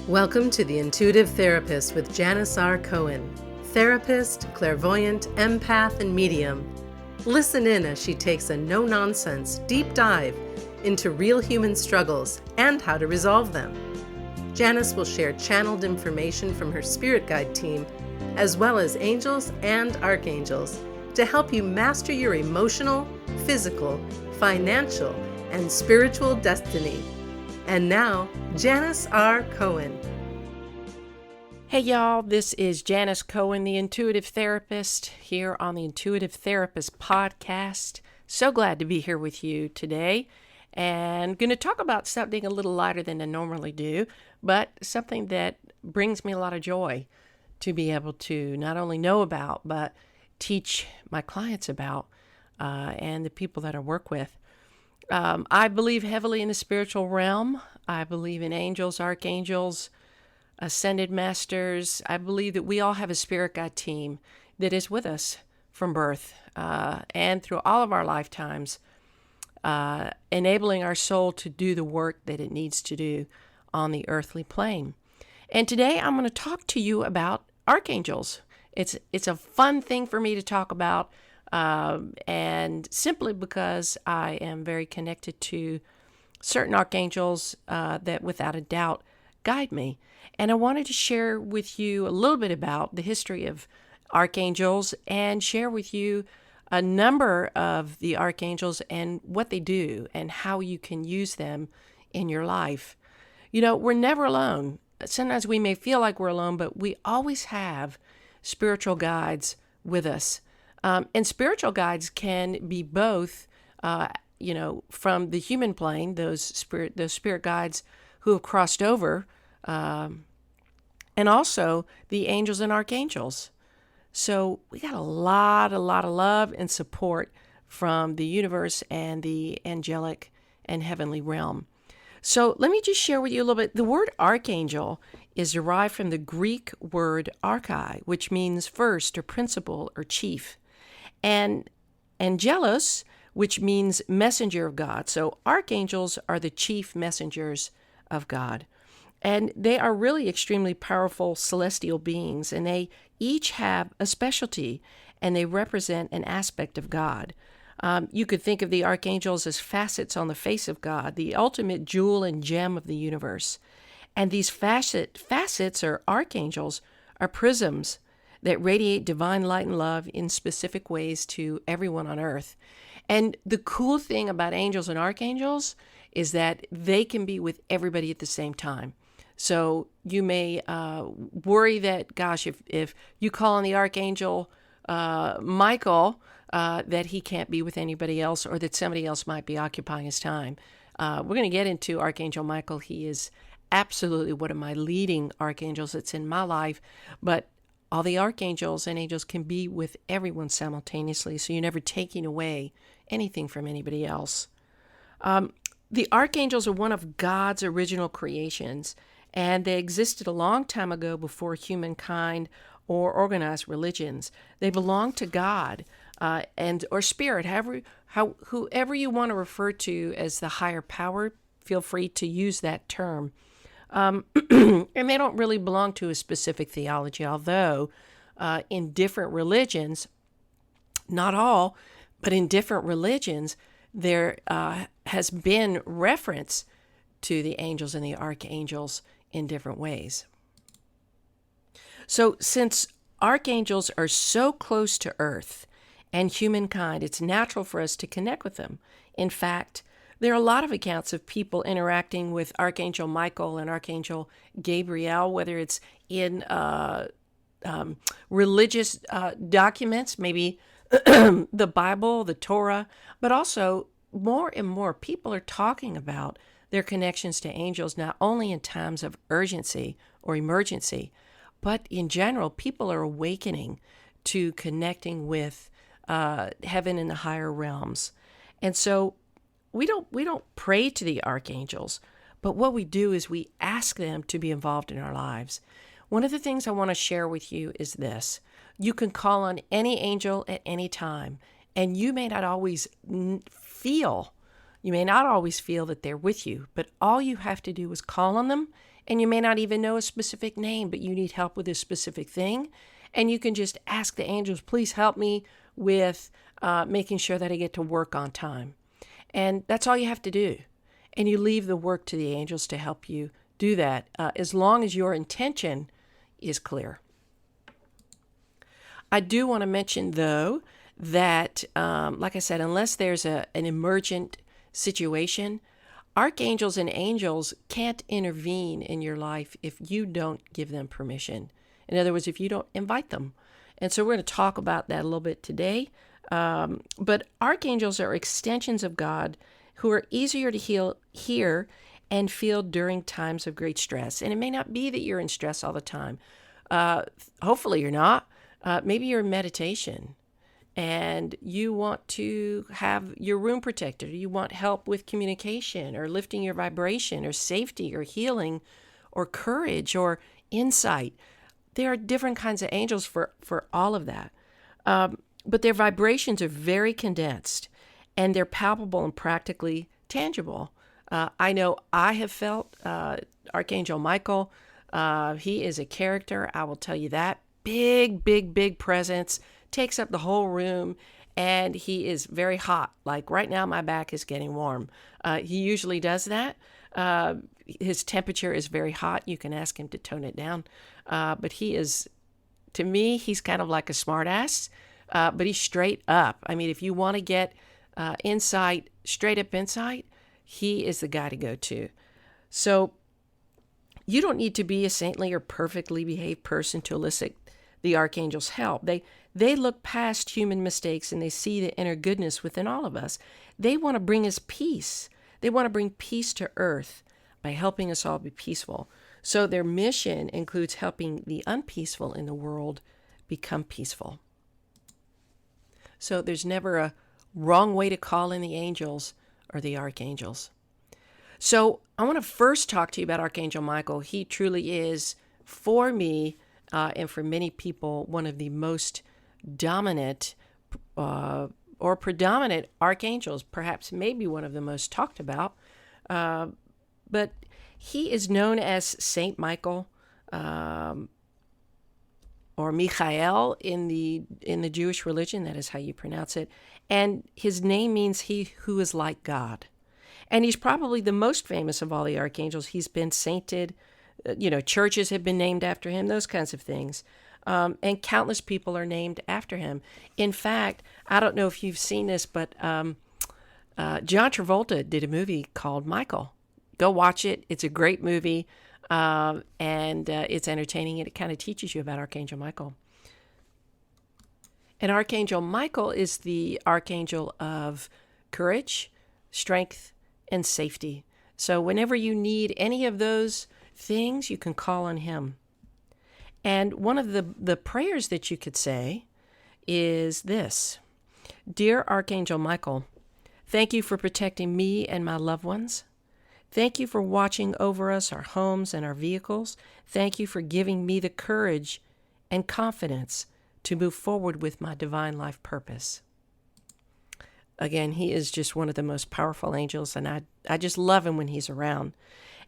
Welcome to The Intuitive Therapist with Janis Cohen, therapist, clairvoyant, empath, and medium. Listen in as she takes a no-nonsense, deep dive into real human struggles and how to resolve them. Janis will share channeled information from her spirit guide team, as well as angels and archangels, to help you master your emotional, physical, financial, and spiritual destiny. And now, Janis R. Cohen. Hey y'all, this is Janis Cohen, the Intuitive Therapist, here on the Intuitive Therapist podcast. So glad to be here with you today, and going to talk about something a little lighter than I normally do, but something that brings me a lot of joy to be able to not only know about, but teach my clients about, and the people that I work with. I believe heavily in the spiritual realm. I believe in angels, archangels, ascended masters. I believe that we all have a spirit guide team that is with us from birth and through all of our lifetimes, enabling our soul to do the work that it needs to do on the earthly plane. And today I'm going to talk to you about archangels. It's a fun thing for me to talk about, and simply because I am very connected to certain archangels that without a doubt guide me. And I wanted to share with you a little bit about the history of archangels and share with you a number of the archangels and what they do and how you can use them in your life. You know, we're never alone. Sometimes we may feel like we're alone, but we always have spiritual guides with us. And spiritual guides can be both, from the human plane, those spirit guides who have crossed over, and also the angels and archangels. So we got a lot of love and support from the universe and the angelic and heavenly realm. So let me just share with you a little bit. The word archangel is derived from the Greek word archai, which means first or principal or chief, and angelos, which means messenger of God. So archangels are the chief messengers of God. And they are really extremely powerful celestial beings, and they each have a specialty, and they represent an aspect of God. You could think of the archangels as facets on the face of God, the ultimate jewel and gem of the universe. And these facets or archangels are prisms that radiate divine light and love in specific ways to everyone on earth. And the cool thing about angels and archangels is that they can be with everybody at the same time. So you may worry that, gosh, if you call on the Archangel Michael, that he can't be with anybody else or that somebody else might be occupying his time. We're going to get into Archangel Michael. He is absolutely one of my leading archangels that's in my life. But all the archangels and angels can be with everyone simultaneously, so you're never taking away anything from anybody else. The archangels are one of God's original creations, and they existed a long time ago before humankind or organized religions. They belong to God or spirit, whoever you want to refer to as the higher power. Feel free to use that term. And they don't really belong to a specific theology, although in different religions, not all, but in different religions, there has been reference to the angels and the archangels in different ways. So since archangels are so close to Earth and humankind, it's natural for us to connect with them. In fact, there are a lot of accounts of people interacting with Archangel Michael and Archangel Gabriel, whether it's in religious documents, maybe the Bible, the Torah, but also more and more people are talking about their connections to angels, not only in times of urgency or emergency, but in general, people are awakening to connecting with heaven and the higher realms. And so we don't pray to the archangels, but what we do is we ask them to be involved in our lives. One of the things I want to share with you is this. You can call on any angel at any time, and you may not always feel that they're with you, but all you have to do is call on them and you may not even know a specific name, but you need help with a specific thing. And you can just ask the angels, please help me with making sure that I get to work on time. And that's all you have to do. And you leave the work to the angels to help you do that, as long as your intention is clear. I do want to mention, though, that, like I said, unless there's an emergent situation, archangels and angels can't intervene in your life if you don't give them permission. In other words, if you don't invite them. And so we're going to talk about that a little bit today. But archangels are extensions of God who are easier to hear and feel during times of great stress. And it may not be that you're in stress all the time. Hopefully you're not. Maybe you're in meditation and you want to have your room protected, or you want help with communication or lifting your vibration or safety or healing or courage or insight. There are different kinds of angels for all of that. But their vibrations are very condensed and they're palpable and practically tangible. I know I have felt Archangel Michael. He is a character, I will tell you that. Big presence, takes up the whole room, and he is very hot. Like right now, my back is getting warm. He usually does that. His temperature is very hot. You can ask him to tone it down. But he is, to me, he's kind of like a smartass, but he's straight up. I mean, if you want to get insight, straight up insight, he is the guy to go to. So you don't need to be a saintly or perfectly behaved person to elicit the archangel's help. They look past human mistakes and they see the inner goodness within all of us. They want to bring us peace. They want to bring peace to earth by helping us all be peaceful. So their mission includes helping the unpeaceful in the world become peaceful. So there's never a wrong way to call in the angels or the archangels. So I want to first talk to you about Archangel Michael. He truly is, for me, and for many people, one of the most dominant or predominant archangels, perhaps maybe one of the most talked about. But he is known as Saint Michael, or Michael in the Jewish religion. That is how you pronounce it. And his name means he who is like God. And he's probably the most famous of all the archangels. He's been sainted. Churches have been named after him, those kinds of things. And countless people are named after him. In fact, I don't know if you've seen this, but John Travolta did a movie called Michael. Go watch it. It's a great movie, and it's entertaining, and it kind of teaches you about Archangel Michael. And Archangel Michael is the archangel of courage, strength, and safety. So whenever you need any of those things, you can call on him. And one of the prayers that you could say is this: Dear Archangel Michael, thank you for protecting me and my loved ones. Thank you for watching over us, our homes, and our vehicles. Thank you for giving me the courage and confidence to move forward with my divine life purpose. Again, he is just one of the most powerful angels, and I just love him when he's around.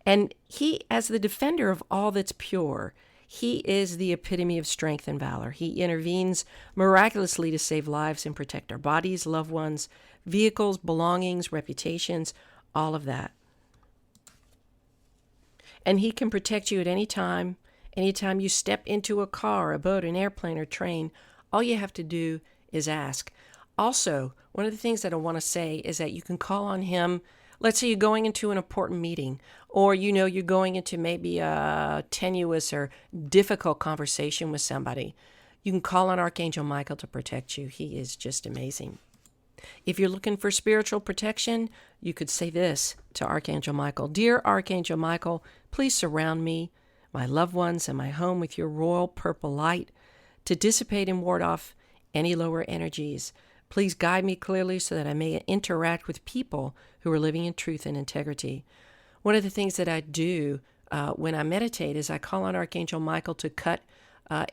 And he, as the defender of all that's pure, he is the epitome of strength and valor. He intervenes miraculously to save lives and protect our bodies, loved ones, vehicles, belongings, reputations, all of that. And he can protect you at any time. Anytime you step into a car, a boat, an airplane, or train, all you have to do is ask. Also, one of the things that I want to say is that you can call on him. Let's say you're going into an important meeting, or you're going into maybe a tenuous or difficult conversation with somebody. You can call on Archangel Michael to protect you. He is just amazing. If you're looking for spiritual protection, you could say this to Archangel Michael: Dear Archangel Michael, please surround me, my loved ones, and my home with your royal purple light to dissipate and ward off any lower energies. Please guide me clearly so that I may interact with people who are living in truth and integrity. One of the things that I do when I meditate is I call on Archangel Michael to cut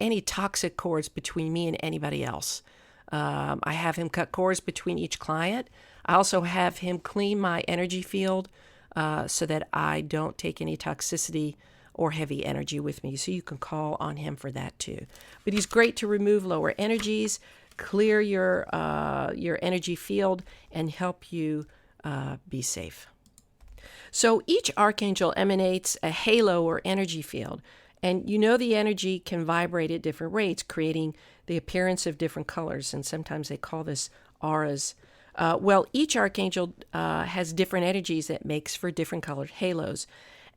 any toxic cords between me and anybody else. I have him cut cords between each client. I also have him clean my energy field so that I don't take any toxicity or heavy energy with me. So you can call on him for that too. But he's great to remove lower energies, clear your energy field, and help you be safe. So each archangel emanates a halo or energy field. And you know the energy can vibrate at different rates, creating the appearance of different colors. And sometimes they call this auras. Well, each archangel has different energies that makes for different colored halos.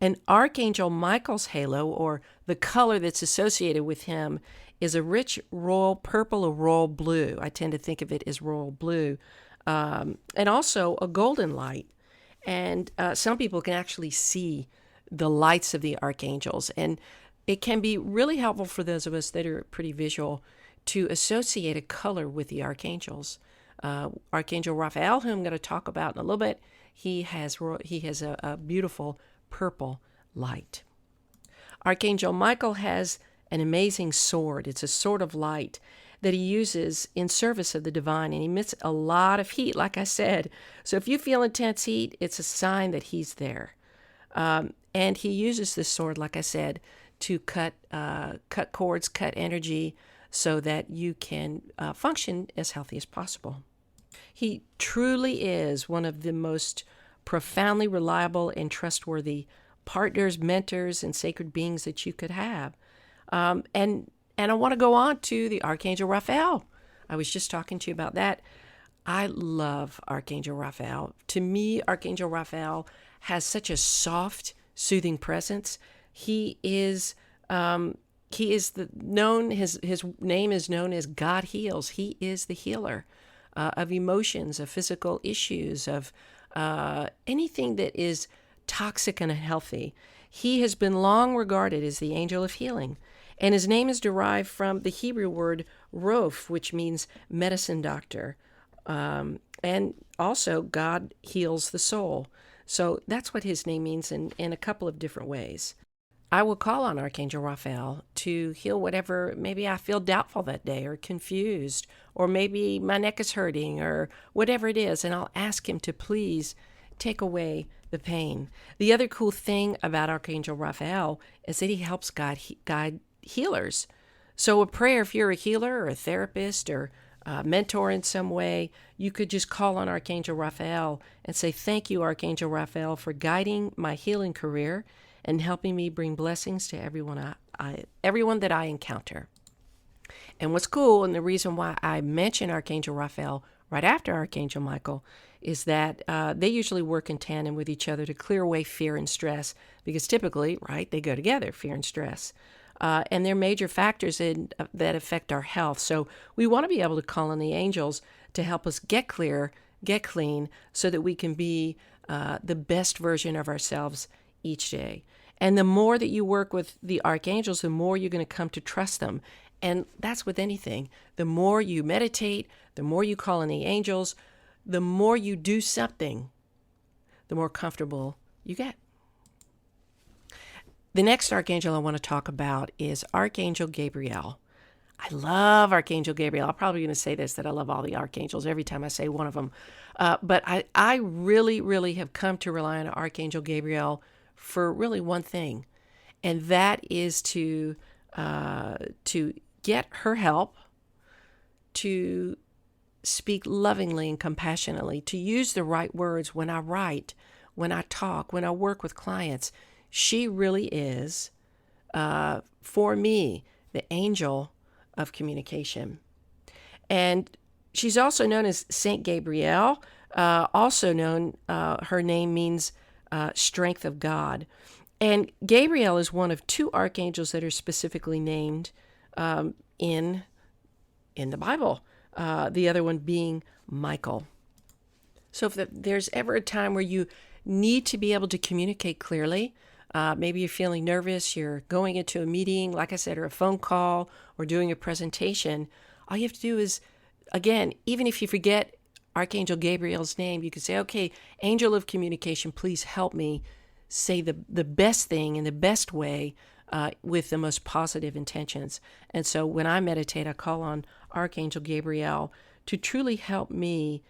And Archangel Michael's halo, or the color that's associated with him, is a rich royal purple or royal blue. I tend to think of it as royal blue. And also a golden light. And some people can actually see the lights of the archangels. And it can be really helpful for those of us that are pretty visual to associate a color with the archangels. Archangel Raphael, who I'm going to talk about in a little bit, he has a beautiful purple light. Archangel Michael has an amazing sword. It's a sword of light that he uses in service of the divine, and he emits a lot of heat, like I said. So if you feel intense heat, it's a sign that he's there. And he uses this sword, like I said, to cut cords, cut energy, so that you can function as healthy as possible. He truly is one of the most profoundly reliable and trustworthy partners, mentors, and sacred beings that you could have. And I want to go on to the Archangel Raphael. I was just talking to you about that. I love Archangel Raphael. To me, Archangel Raphael has such a soft, soothing presence. His name is known as God Heals. He is the healer of emotions, of physical issues, of anything that is toxic and unhealthy. He has been long regarded as the angel of healing. And his name is derived from the Hebrew word Roph, which means medicine doctor. And also, God heals the soul. So that's what his name means in a couple of different ways. I will call on Archangel Raphael to heal whatever, maybe I feel doubtful that day or confused, or maybe my neck is hurting or whatever it is. And I'll ask him to please take away the pain. The other cool thing about Archangel Raphael is that he helps guide healers. So a prayer, if you're a healer or a therapist or a mentor in some way, you could just call on Archangel Raphael and say, thank you, Archangel Raphael, for guiding my healing career and helping me bring blessings to everyone that I encounter. And what's cool, and the reason why I mention Archangel Raphael right after Archangel Michael, is that they usually work in tandem with each other to clear away fear and stress, because typically, right, they go together, fear and stress. And they're major factors that affect our health. So we want to be able to call on the angels to help us get clear, get clean, so that we can be the best version of ourselves each day. And the more that you work with the archangels, the more you're going to come to trust them. And that's with anything. The more you meditate, the more you call on the angels, the more you do something, the more comfortable you get. The next archangel I want to talk about is Archangel Gabriel. I love Archangel Gabriel. I'm probably going to say this, that I love all the archangels every time I say one of them. But I really, really have come to rely on Archangel Gabriel for really one thing, and that is to get her help, to speak lovingly and compassionately, to use the right words when I write, when I talk, when I work with clients. She really is, for me, the angel of communication. And she's also known as Saint Gabriel, also known, her name means strength of God. And Gabriel is one of two archangels that are specifically named in the Bible, the other one being Michael. So if there's ever a time where you need to be able to communicate clearly, maybe you're feeling nervous, you're going into a meeting, like I said, or a phone call, or doing a presentation, all you have to do is, again, even if you forget Archangel Gabriel's name, you could say, okay, angel of communication, please help me say the best thing in the best way with the most positive intentions. And so when I meditate, I call on Archangel Gabriel to truly help me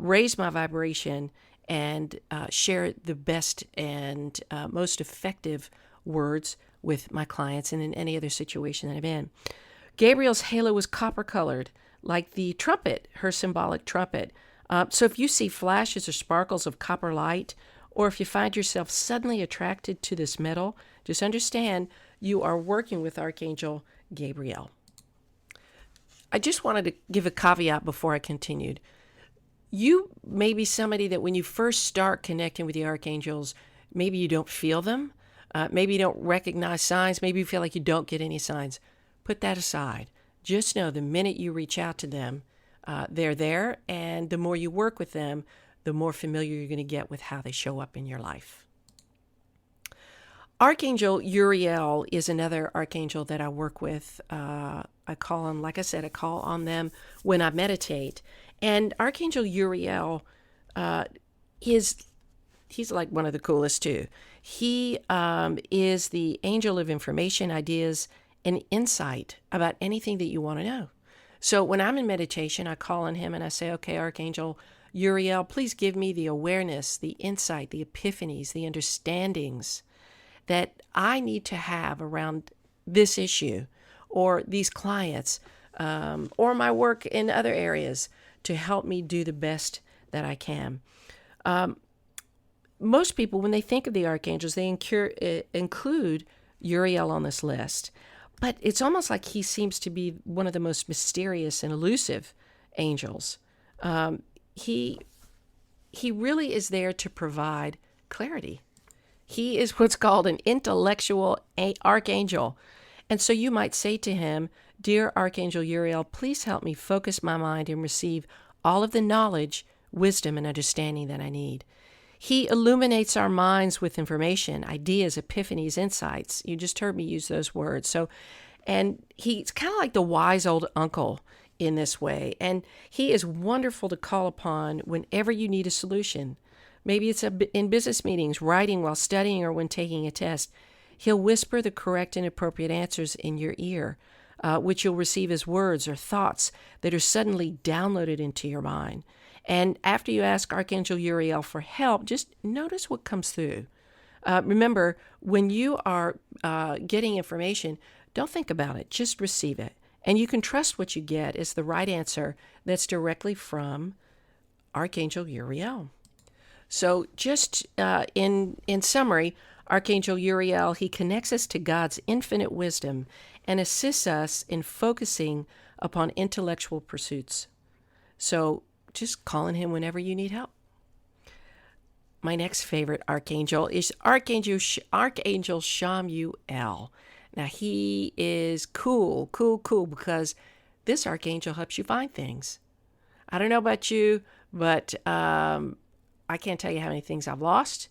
raise my vibration and share the best and most effective words with my clients and in any other situation that I'm in. Gabriel's halo was copper colored, like the trumpet, her symbolic trumpet. So if you see flashes or sparkles of copper light, or if you find yourself suddenly attracted to this metal, just understand you are working with Archangel Gabriel. I just wanted to give a caveat before I continued. You may be somebody that when you first start connecting with the archangels, maybe you don't feel them. Maybe you don't recognize signs. Maybe you feel like you don't get any signs. Put that aside. Just know the minute you reach out to them, they're there. And the more you work with them, the more familiar you're going to get with how they show up in your life. Archangel Uriel is another archangel that I work with. I call on, like I said, I call on them when I meditate. And Archangel Uriel he's like one of the coolest too. He is the angel of information, ideas, and insight about anything that you want to know. So when I'm in meditation, I call on him and I say, okay, Archangel Uriel, please give me the awareness, the insight, the epiphanies, the understandings that I need to have around this issue or these clients or my work in other areas to help me do the best that I can. Most people, when they think of the archangels, they include Uriel on this list. But it's almost like he seems to be one of the most mysterious and elusive angels. He really is there to provide clarity. He is what's called an intellectual archangel. And so you might say to him, Dear Archangel Uriel, please help me focus my mind and receive all of the knowledge, wisdom, and understanding that I need. He illuminates our minds with information, ideas, epiphanies, insights. You just heard me use those words. And he's kind of like the wise old uncle in this way. And he is wonderful to call upon whenever you need a solution. Maybe it's in business meetings, writing while studying, or when taking a test. He'll whisper the correct and appropriate answers in your ear, which you'll receive as words or thoughts that are suddenly downloaded into your mind. And after you ask Archangel Uriel for help, just notice what comes through. Remember, when you are getting information, don't think about it, just receive it. And you can trust what you get is the right answer that's directly from Archangel Uriel. So just in summary, Archangel Uriel, he connects us to God's infinite wisdom and assists us in focusing upon intellectual pursuits. So just call on him whenever you need help. My next favorite archangel is Archangel Shamuel. Now he is cool because this archangel helps you find things. I don't know about you, but I can't tell you how many things I've lost.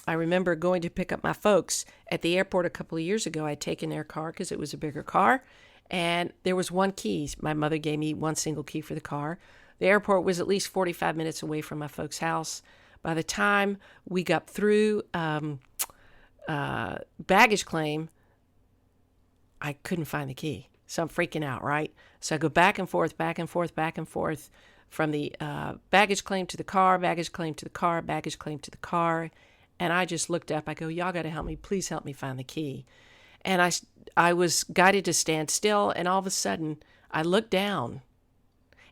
I remember going to pick up my folks at the airport a couple of years ago. I'd taken their car because it was a bigger car, and there was one key. My mother gave me one single key for the car. The airport was at least 45 minutes away from my folks' house. By the time we got through baggage claim, I couldn't find the key. So I'm freaking out, right? So I go back and forth from the baggage claim to the car, baggage claim to the car, baggage claim to the car. And I just looked up. I go, y'all got to help me. Please help me find the key. And I was guided to stand still. And all of a sudden, I looked down.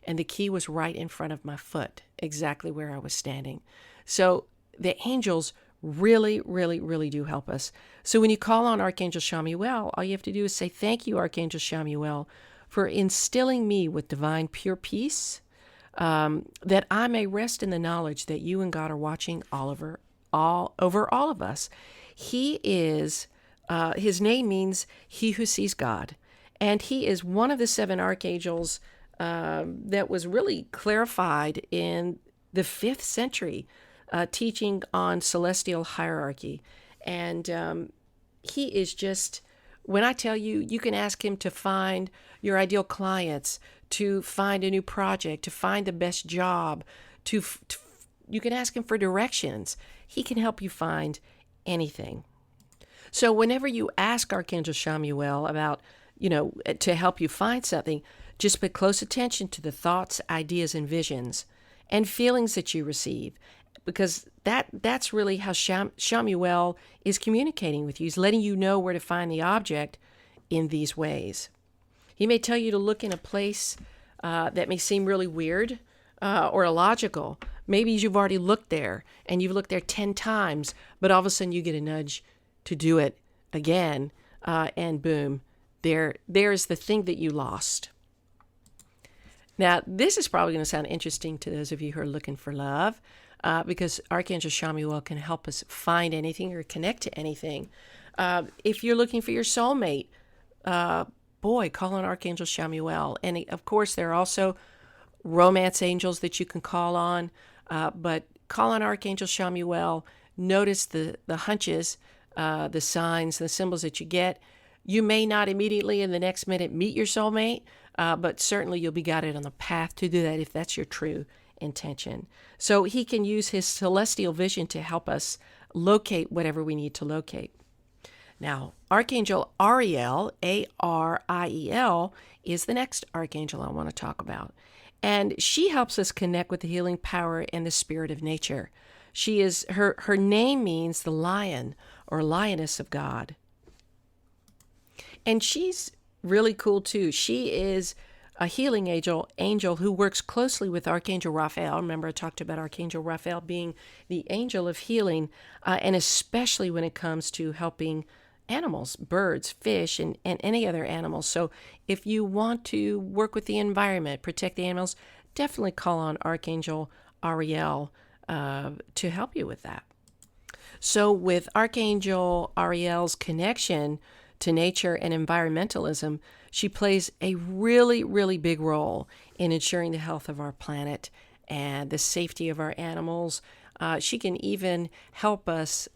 And the key was right in front of my foot, exactly where I was standing. So the angels really, really, really do help us. So when you call on Archangel Shamuel, all you have to do is say, thank you, Archangel Shamuel, for instilling me with divine pure peace, that I may rest in the knowledge that you and God are watching over all of us. He is, his name means he who sees God. And he is one of the 7 archangels that was really clarified in the 5th century, teaching on celestial hierarchy. And he is just, when I tell you, you can ask him to find your ideal clients, to find a new project, to find the best job, you can ask him for directions. He can help you find anything. So whenever you ask Archangel Shamuel about, to help you find something, just pay close attention to the thoughts, ideas, and visions and feelings that you receive, because that's really how Shamuel is communicating with you. He's letting you know where to find the object in these ways. He may tell you to look in a place that may seem really weird or illogical. Maybe you've already looked there and you've looked there 10 times, but all of a sudden you get a nudge to do it again, and boom, there's the thing that you lost. Now, this is probably going to sound interesting to those of you who are looking for love, because Archangel Shamuel can help us find anything or connect to anything. If you're looking for your soulmate, boy, call on Archangel Shamuel. And of course, there are also romance angels that you can call on, but call on Archangel Shamuel. Notice the hunches, the signs, the symbols that you get. You may not immediately in the next minute meet your soulmate, but certainly you'll be guided on the path to do that if that's your true intention. So he can use his celestial vision to help us locate whatever we need to locate. Now, Archangel Ariel, Ariel, is the next archangel I want to talk about. And she helps us connect with the healing power and the spirit of nature. She is her name means the lion or lioness of God. And she's really cool too. She is a healing angel who works closely with Archangel Raphael. Remember, I talked about Archangel Raphael being the angel of healing, and especially when it comes to helping animals, birds, fish, and any other animals. So if you want to work with the environment, protect the animals, definitely call on Archangel Ariel to help you with that. So with Archangel Ariel's connection to nature and environmentalism, she plays a really, really big role in ensuring the health of our planet and the safety of our animals. She can even help us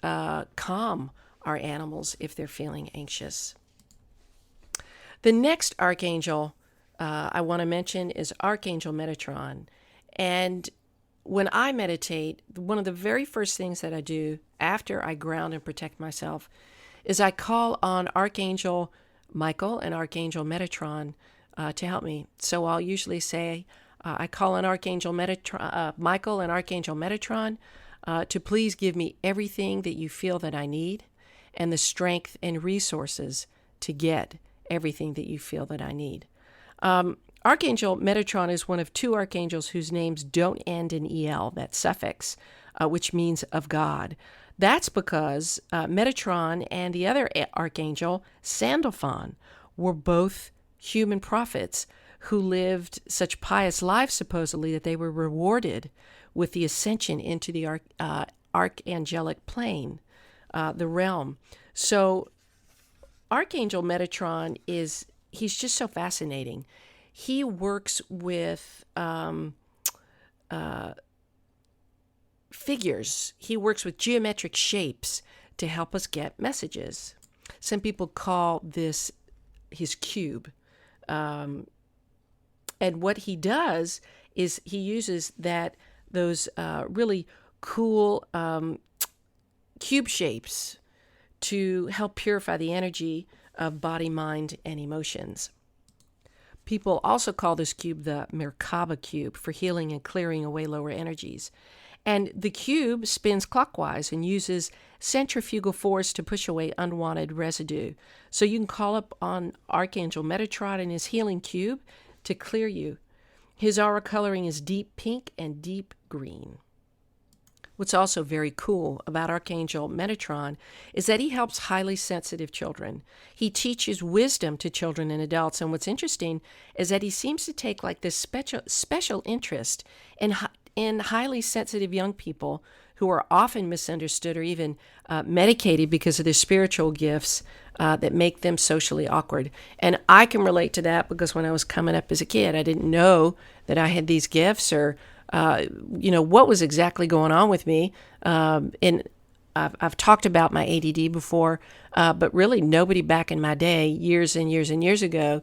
calm our animals if they're feeling anxious. The next archangel I want to mention is Archangel Metatron. And when I meditate, one of the very first things that I do after I ground and protect myself is I call on Archangel Michael and Archangel Metatron to help me. So I'll usually say, I call on Archangel Michael and Archangel Metatron to please give me everything that you feel that I need and the strength and resources to get everything that you feel that I need. Archangel Metatron is one of two archangels whose names don't end in EL, that suffix, which means of God. That's because Metatron and the other archangel, Sandalphon, were both human prophets who lived such pious lives, supposedly, that they were rewarded with the ascension into the archangelic plane, the realm. So Archangel Metatron he's just so fascinating. He works with figures. He works with geometric shapes to help us get messages. Some people call this his cube. And what he does is he uses those really cool cube shapes to help purify the energy of body, mind, and emotions. People also call this cube the Merkaba cube for healing and clearing away lower energies. And the cube spins clockwise and uses centrifugal force to push away unwanted residue. So you can call up on Archangel Metatron and his healing cube to clear you. His aura coloring is deep pink and deep green. What's also very cool about Archangel Metatron is that he helps highly sensitive children. He teaches wisdom to children and adults. And what's interesting is that he seems to take like this special interest in highly sensitive young people who are often misunderstood or even medicated because of their spiritual gifts that make them socially awkward. And I can relate to that because when I was coming up as a kid, I didn't know that I had these gifts or what was exactly going on with me. And I've talked about my ADD before, but really nobody back in my day, years and years and years ago,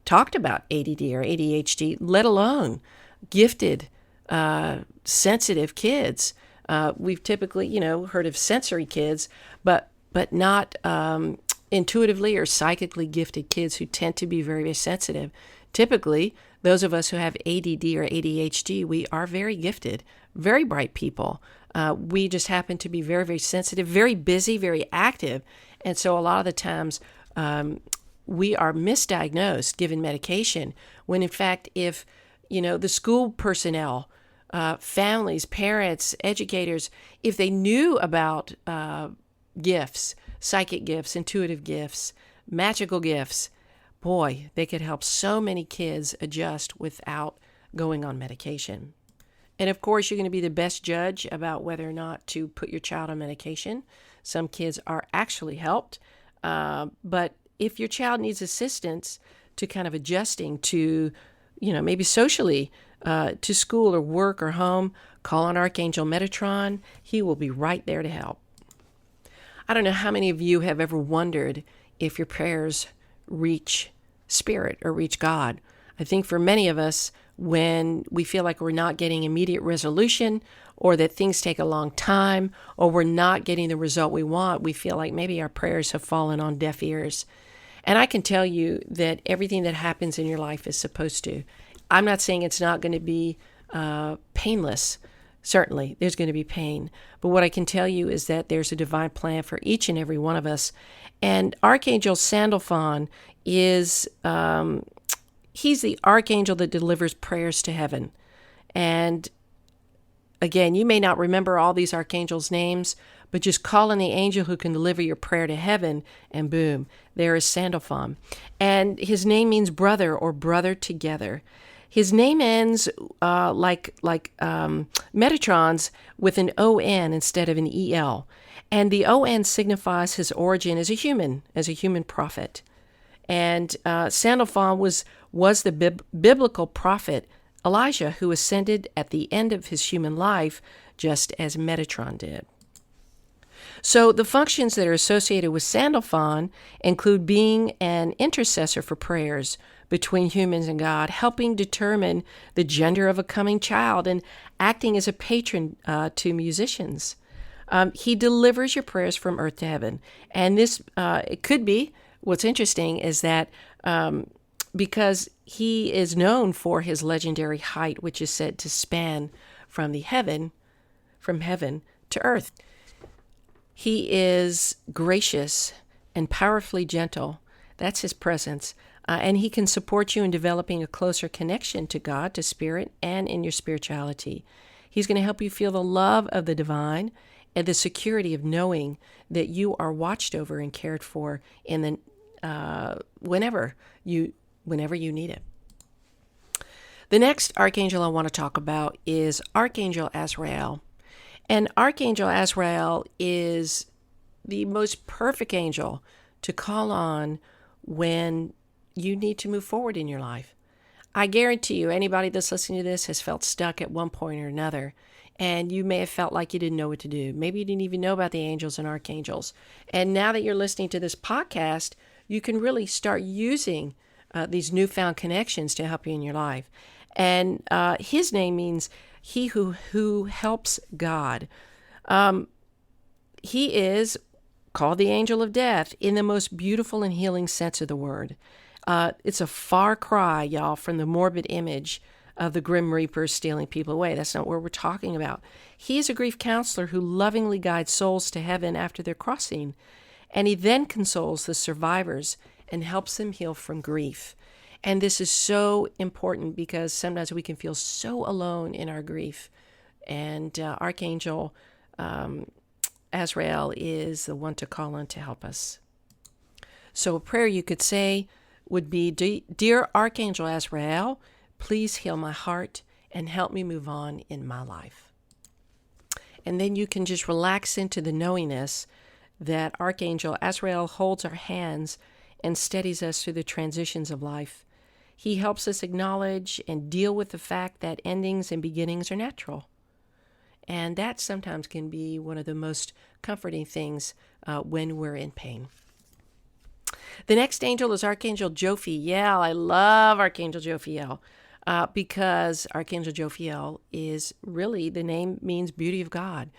talked about ADD or ADHD, let alone gifted, sensitive kids. We've typically, heard of sensory kids, but not intuitively or psychically gifted kids who tend to be very, very sensitive. Typically, those of us who have ADD or ADHD, we are very gifted, very bright people. We just happen to be very, very sensitive, very busy, very active. And so a lot of the times we are misdiagnosed, given medication, when in fact, if, the school personnel, families, parents, educators, if they knew about gifts, psychic gifts, intuitive gifts, magical gifts, boy, they could help so many kids adjust without going on medication. And of course, you're going to be the best judge about whether or not to put your child on medication. Some kids are actually helped. But if your child needs assistance to kind of adjusting to, maybe socially, to school or work or home, call on Archangel Metatron. He will be right there to help. I don't know how many of you have ever wondered if your prayers reach Spirit or reach God. I think for many of us, when we feel like we're not getting immediate resolution, or that things take a long time, or we're not getting the result we want, we feel like maybe our prayers have fallen on deaf ears. And I can tell you that everything that happens in your life is supposed to. I'm not saying it's not going to be painless. Certainly, there's going to be pain. But what I can tell you is that there's a divine plan for each and every one of us. And Archangel Sandalphon is... he's the archangel that delivers prayers to heaven. And again, you may not remember all these archangels' names, but just call on the angel who can deliver your prayer to heaven, and boom, there is Sandalphon. And his name means brother or brother together. His name ends like Metatron's with an O-N instead of an E-L. And the O-N signifies his origin as a human prophet. And Sandalphon was the biblical prophet Elijah, who ascended at the end of his human life, just as Metatron did. So the functions that are associated with Sandalphon include being an intercessor for prayers between humans and God, helping determine the gender of a coming child, and acting as a patron to musicians. He delivers your prayers from earth to heaven. And this, it could be, what's interesting is that because he is known for his legendary height, which is said to span from heaven to earth. He is gracious and powerfully gentle. That's his presence. And he can support you in developing a closer connection to God, to Spirit, and in your spirituality. He's going to help you feel the love of the divine and the security of knowing that you are watched over and cared for in the whenever you need it. The next archangel I want to talk about is Archangel Azrael. And Archangel Azrael is the most perfect angel to call on when you need to move forward in your life. I guarantee you, anybody that's listening to this has felt stuck at one point or another, and you may have felt like you didn't know what to do. Maybe you didn't even know about the angels and archangels. And now that you're listening to this podcast, you can really start using these newfound connections to help you in your life. And his name means he who helps God. He is called the angel of death in the most beautiful and healing sense of the word. It's a far cry, y'all, from the morbid image of the grim reaper stealing people away. That's not what we're talking about. He is a grief counselor who lovingly guides souls to heaven after their crossing. And he then consoles the survivors and helps them heal from grief. And this is so important because sometimes we can feel so alone in our grief. And Archangel Azrael is the one to call on to help us. So a prayer you could say would be, Dear Archangel Azrael, please heal my heart and help me move on in my life. And then you can just relax into the knowingness that Archangel Azrael holds our hands and steadies us through the transitions of life. He helps us acknowledge and deal with the fact that endings and beginnings are natural. And that sometimes can be one of the most comforting things when we're in pain. The next angel is Archangel Jophiel. I love Archangel Jophiel because Archangel Jophiel is really, the name means beauty of God.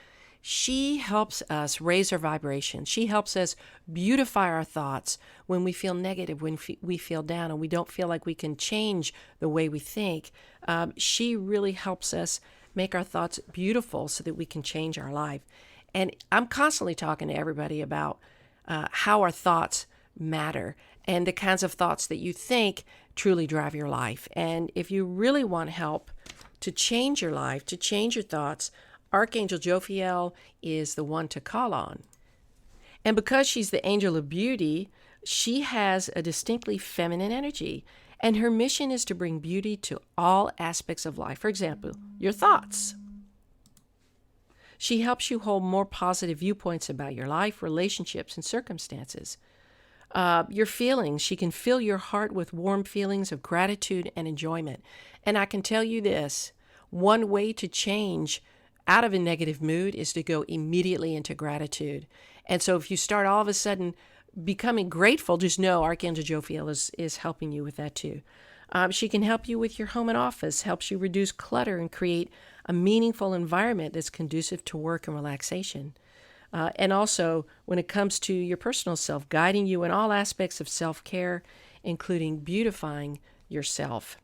She helps us raise our vibration. She helps us beautify our thoughts when we feel negative, when we feel down, and we don't feel like we can change the way we think. She really helps us make our thoughts beautiful so that we can change our life. And I'm constantly talking to everybody about how our thoughts matter and the kinds of thoughts that you think truly drive your life. And if you really want help to change your life, to change your thoughts, Archangel Jophiel is the one to call on. And because she's the angel of beauty, she has a distinctly feminine energy. And her mission is to bring beauty to all aspects of life. For example, your thoughts. She helps you hold more positive viewpoints about your life, relationships, and circumstances. Your feelings. She can fill your heart with warm feelings of gratitude and enjoyment. And I can tell you this, one way to change out of a negative mood is to go immediately into gratitude. And so if you start all of a sudden becoming grateful, just know Archangel Jophiel is helping you with that too. She can help you with your home and office, helps you reduce clutter and create a meaningful environment that's conducive to work and relaxation. And also, when it comes to your personal self, guiding you in all aspects of self-care, including beautifying yourself.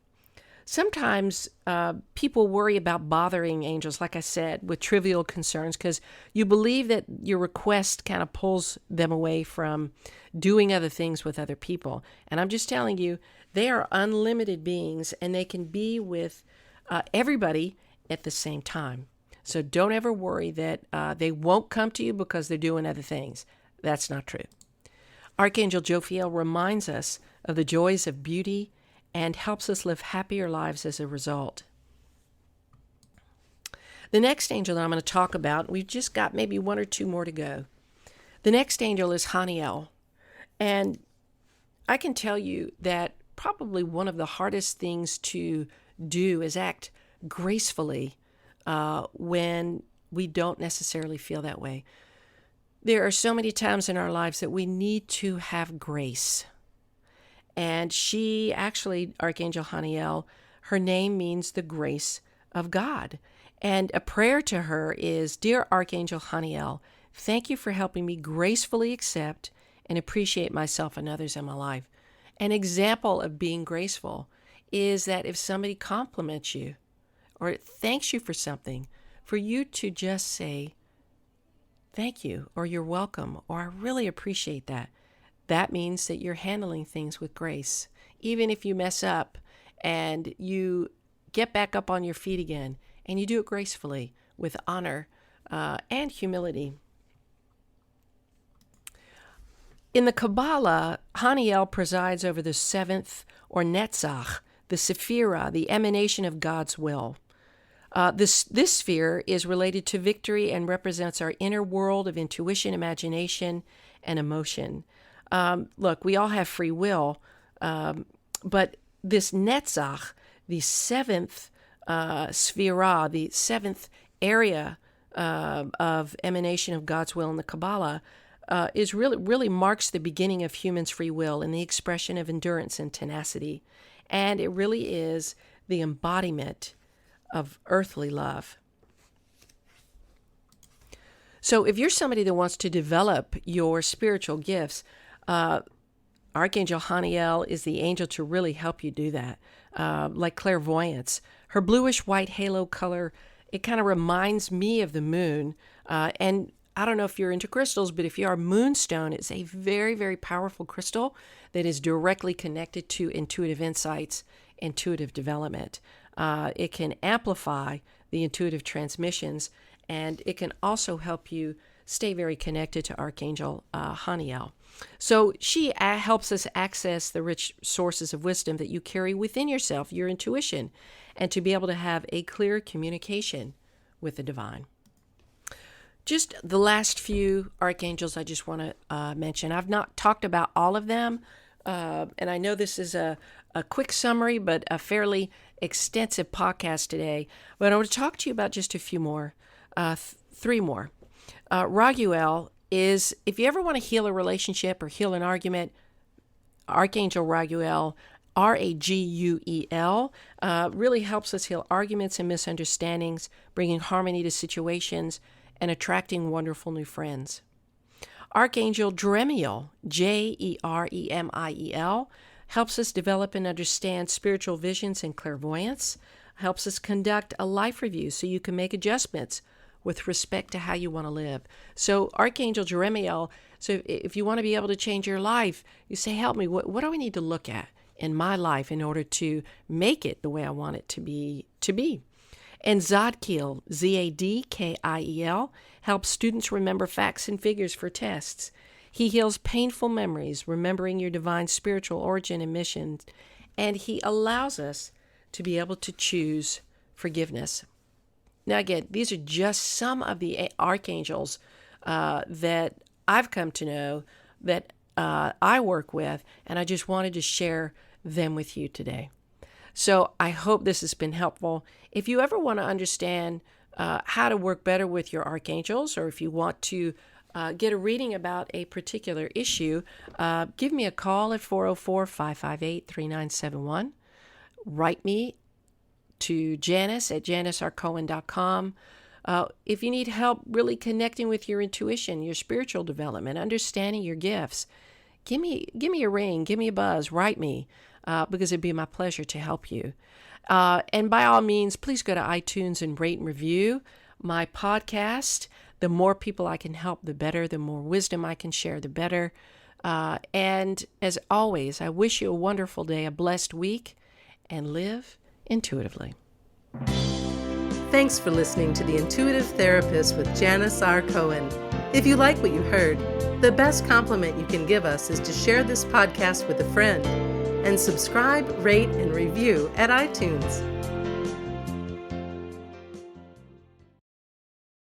Sometimes people worry about bothering angels, like I said, with trivial concerns because you believe that your request kind of pulls them away from doing other things with other people. And I'm just telling you, they are unlimited beings and they can be with everybody at the same time. So don't ever worry that they won't come to you because they're doing other things. That's not true. Archangel Jophiel reminds us of the joys of beauty and helps us live happier lives as a result. The next angel that I'm going to talk about, we've just got maybe one or two more to go. The next angel is Haniel. And I can tell you that probably one of the hardest things to do is act gracefully when we don't necessarily feel that way. There are so many times in our lives that we need to have grace. And she actually, Archangel Haniel, her name means the grace of God. And a prayer to her is, Dear Archangel Haniel, thank you for helping me gracefully accept and appreciate myself and others in my life. An example of being graceful is that if somebody compliments you or thanks you for something, for you to just say, thank you, or you're welcome, or I really appreciate that. That means that you're handling things with grace. Even if you mess up and you get back up on your feet again and you do it gracefully with honor and humility. In the Kabbalah, Haniel presides over the seventh, or Netzach, the Sephirah, the emanation of God's will. This sphere is related to victory and represents our inner world of intuition, imagination, and emotion. Look, we all have free will, but this Netzach, the seventh Sphira, the seventh area of emanation of God's will in the Kabbalah, is really marks the beginning of humans' free will and the expression of endurance and tenacity. And it really is the embodiment of earthly love. So if you're somebody that wants to develop your spiritual gifts, Archangel Haniel is the angel to really help you do that. Like clairvoyance. Her bluish-white halo color, it kind of reminds me of the moon. And I don't know if you're into crystals, but if you are, moonstone is a very, very powerful crystal that is directly connected to intuitive insights, intuitive development. It can amplify the intuitive transmissions, and it can also help you stay very connected to Archangel Haniel. So she helps us access the rich sources of wisdom that you carry within yourself, your intuition, and to be able to have a clear communication with the divine. Just the last few archangels I just want to mention. I've not talked about all of them, and I know this is a quick summary, but a fairly extensive podcast today. But I want to talk to you about just a few more, three more. Raguel is, if you ever want to heal a relationship or heal an argument, Archangel Raguel, Raguel, really helps us heal arguments and misunderstandings, bringing harmony to situations and attracting wonderful new friends. Archangel Jeremiel, Jeremiel, helps us develop and understand spiritual visions and clairvoyance. helps us conduct a life review so you can make adjustments with respect to how you want to live. So Archangel Jeremiel, so if you want to be able to change your life, you say, help me, what do I need to look at in my life in order to make it the way I want it to be? And Zadkiel, Zadkiel, helps students remember facts and figures for tests. He heals painful memories, remembering your divine spiritual origin and mission, and he allows us to be able to choose forgiveness. Now, again, these are just some of the archangels that I've come to know, that I work with, and I just wanted to share them with you today. So I hope this has been helpful. If you ever want to understand how to work better with your archangels, or if you want to get a reading about a particular issue, give me a call at 404-558-3971. Write me to Janis at janisrcohen.com. If you need help really connecting with your intuition, your spiritual development, understanding your gifts, give me a ring, give me a buzz, write me, because it'd be my pleasure to help you. And by all means, please go to iTunes and rate and review my podcast. The more people I can help, the better. The more wisdom I can share, the better. And as always, I wish you a wonderful day, a blessed week, and live intuitively. Thanks for listening to The Intuitive Therapist with Janis R. Cohen. If you like what you heard, the best compliment you can give us is to share this podcast with a friend and subscribe, rate, and review at iTunes.